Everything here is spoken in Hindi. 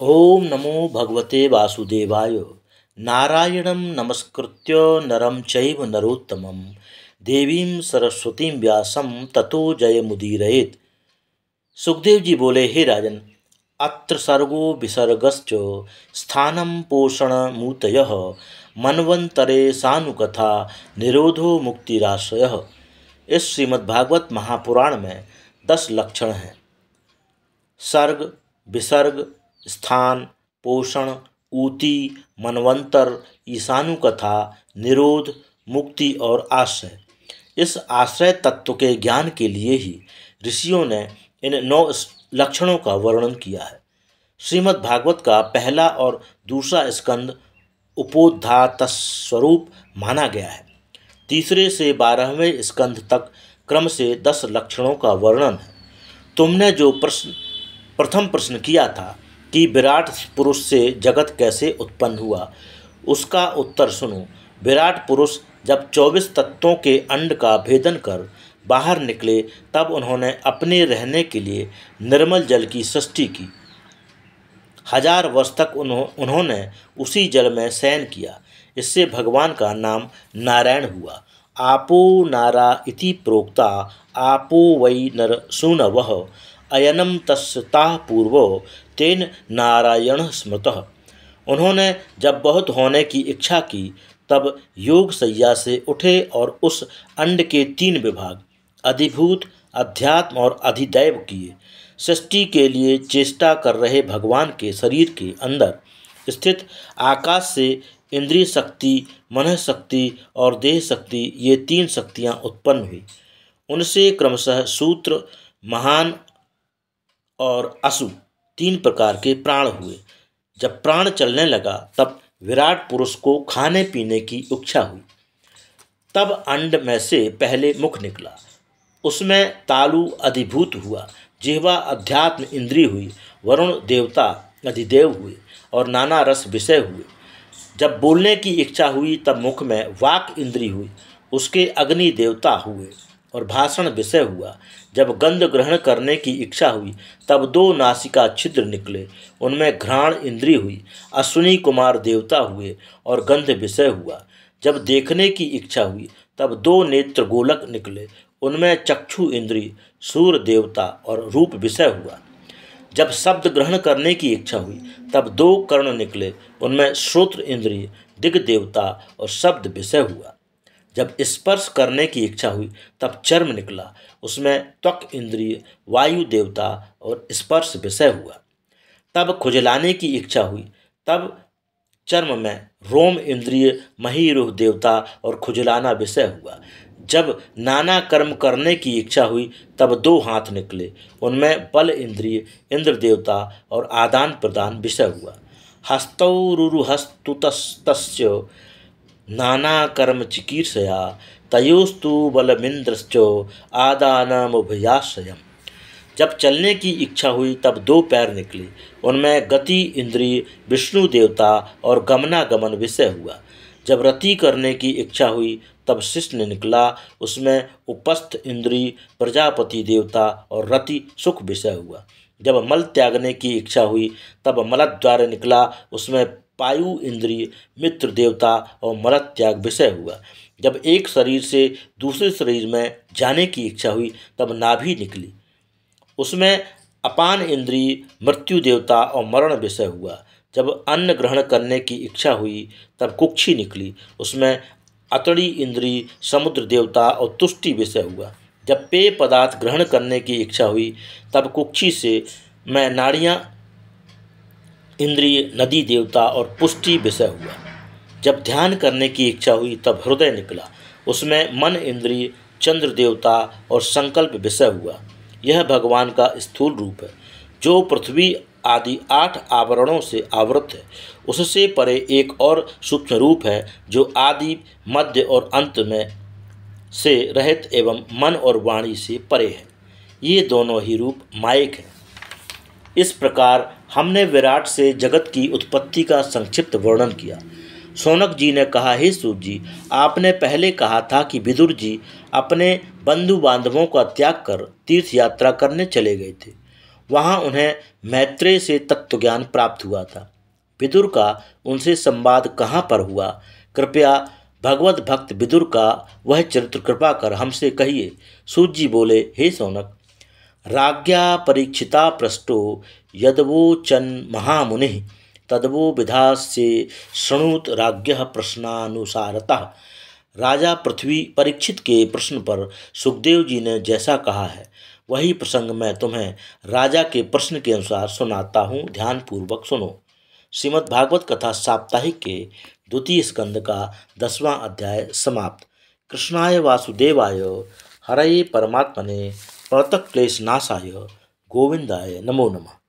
ओम नमो भगवते वासुदेवाय। नारायणं नमस्कृत्य नरं चैव नरोत्तमं देवीं सरस्वतीं व्यासं ततो जयमुदीरयेत्। सुखदेव जी बोले, हे राजन, अत्र सर्गो विसर्गश्च स्थानं पोषणमूतयः मन्वन्तरे सानुकथा निरोधो मुक्तिराश्रयः। इस श्रीमद्भागवत महापुराण में 10 लक्षण हैं। सर्ग, विसर्ग, स्थान, पोषण, ऊति, मनवंतर, ईशानुकथा, निरोध, मुक्ति और आश्रय। इस आश्रय तत्व के ज्ञान के लिए ही ऋषियों ने इन 9 लक्षणों का वर्णन किया है। श्रीमद् भागवत का पहला और दूसरा स्कंद उपोद्घात स्वरूप माना गया है। तीसरे से 12वें स्कंद तक क्रम से 10 लक्षणों का वर्णन है। तुमने जो प्रथम प्रश्न किया था कि विराट पुरुष से जगत कैसे उत्पन्न हुआ, उसका उत्तर सुनो। विराट पुरुष जब 24 तत्वों के अंड का भेदन कर बाहर निकले, तब उन्होंने अपने रहने के लिए निर्मल जल की सृष्टि की। 1000 वर्ष तक उन्होंने उसी जल में शयन किया। इससे भगवान का नाम नारायण हुआ। आपो नारा इति प्रोक्ता आपो वै नर सूनवः अयनम तस्ताः पूर्वो तेन नारायण स्मृतः। उन्होंने जब बहुत होने की इच्छा की, तब योग सैया से उठे और उस अंड के 3 विभाग अधिभूत, अध्यात्म और अधिदैव किए। सृष्टि के लिए चेष्टा कर रहे भगवान के शरीर के अंदर स्थित आकाश से इंद्रिय शक्ति, मन शक्ति और देह शक्ति, ये 3 शक्तियाँ उत्पन्न हुई। उनसे क्रमशः सूत्र, महान और असु 3 प्रकार के प्राण हुए। जब प्राण चलने लगा, तब विराट पुरुष को खाने पीने की इच्छा हुई। तब अंड में से पहले मुख निकला, उसमें तालु अधिभूत हुआ, जिह्वा अध्यात्म इंद्रिय हुई, वरुण देवता अधिदेव हुए और नाना रस विषय हुए। जब बोलने की इच्छा हुई, तब मुख में वाक इंद्रिय हुई, उसके अग्नि देवता हुए और भाषण विषय हुआ। जब गंध ग्रहण करने की इच्छा हुई, तब 2 नासिका छिद्र निकले, उनमें घ्राण इंद्रिय हुई, अश्विनी कुमार देवता हुए और गंध विषय हुआ। जब देखने की इच्छा हुई, तब 2 नेत्र गोलक निकले, उनमें चक्षु इंद्रिय, सूर्य देवता और रूप विषय हुआ। जब शब्द ग्रहण करने की इच्छा हुई, तब 2 कर्ण निकले, उनमें श्रोत्र इंद्रिय, दिग देवता और शब्द विषय हुआ। जब स्पर्श करने की इच्छा हुई, तब चर्म निकला, उसमें त्वक इंद्रिय, वायु देवता और स्पर्श विषय हुआ। तब खुजलाने की इच्छा हुई, तब चर्म में रोम इंद्रिय, महीरुह देवता और खुजलाना विषय हुआ। जब नाना कर्म करने की इच्छा हुई, तब 2 हाथ निकले, उनमें बल इंद्रिय, इंद्र देवता और आदान प्रदान विषय हुआ। हस्तौरुहस्तुतस्तस्य नाना कर्म चिकीर्षया तयोस्तु बलमिंद्रश्च आदानमुभयाश्रयम्। जब चलने की इच्छा हुई, तब 2 पैर निकले, उनमें गति इंद्रिय, विष्णु देवता और गमनागमन विषय हुआ। जब रति करने की इच्छा हुई, तब शिश्न निकला, उसमें उपस्थ इंद्रिय, प्रजापति देवता और रति सुख विषय हुआ। जब मल त्यागने की इच्छा हुई, तब मलद्वार निकला, उसमें पायु इंद्रिय, मित्र देवता और मलत्याग विषय हुआ। जब एक शरीर से दूसरे शरीर में जाने की इच्छा हुई, तब नाभि निकली, उसमें अपान इंद्रिय, मृत्यु देवता और मरण विषय हुआ। जब अन्न ग्रहण करने की इच्छा हुई, तब कुक्षी निकली, उसमें अतड़ी इंद्रिय, समुद्र देवता और तुष्टि विषय हुआ। जब पेय पदार्थ ग्रहण करने की इच्छा हुई, तब कुक्षी से में नाड़ियाँ इंद्रिय, नदी देवता और पुष्टि विषय हुआ। जब ध्यान करने की इच्छा हुई, तब हृदय निकला, उसमें मन इंद्रिय, चंद्र देवता और संकल्प विषय हुआ। यह भगवान का स्थूल रूप है, जो पृथ्वी आदि 8 आवरणों से आवृत है। उससे परे एक और सूक्ष्म रूप है, जो आदि, मध्य और अंत में से रहित एवं मन और वाणी से परे है। ये दोनों ही रूप मायिक हैं। इस प्रकार हमने विराट से जगत की उत्पत्ति का संक्षिप्त वर्णन किया। शौनक जी ने कहा, हे सूत जी, आपने पहले कहा था कि विदुर जी अपने बंधु बांधवों का त्याग कर तीर्थ यात्रा करने चले गए थे। वहाँ उन्हें मैत्रेय से तत्वज्ञान प्राप्त हुआ था। विदुर का उनसे संवाद कहाँ पर हुआ? कृपया भगवत भक्त विदुर का वह चरित्र कृपा कर हमसे कहिए। सूत जी बोले, हे सौनक, राज्ञा परीक्षिता पृष्टो यदवोचन महामुनि तदवो विधास्य शृणुत राज्ञः प्रश्नानुसारतः। राजा पृथ्वी परीक्षित के प्रश्न पर सुखदेव जी ने जैसा कहा है वही प्रसंग मैं तुम्हें राजा के प्रश्न के अनुसार सुनाता हूँ, ध्यान पूर्वक सुनो। श्रीमद् भागवत कथा साप्ताहिक के द्वितीय स्कंद का 10वां अध्याय समाप्त। कृष्णाय वासुदेवाय हरये परमात्मने प्रणतक्लेशनाशाय गोविंदाय नमो नमः।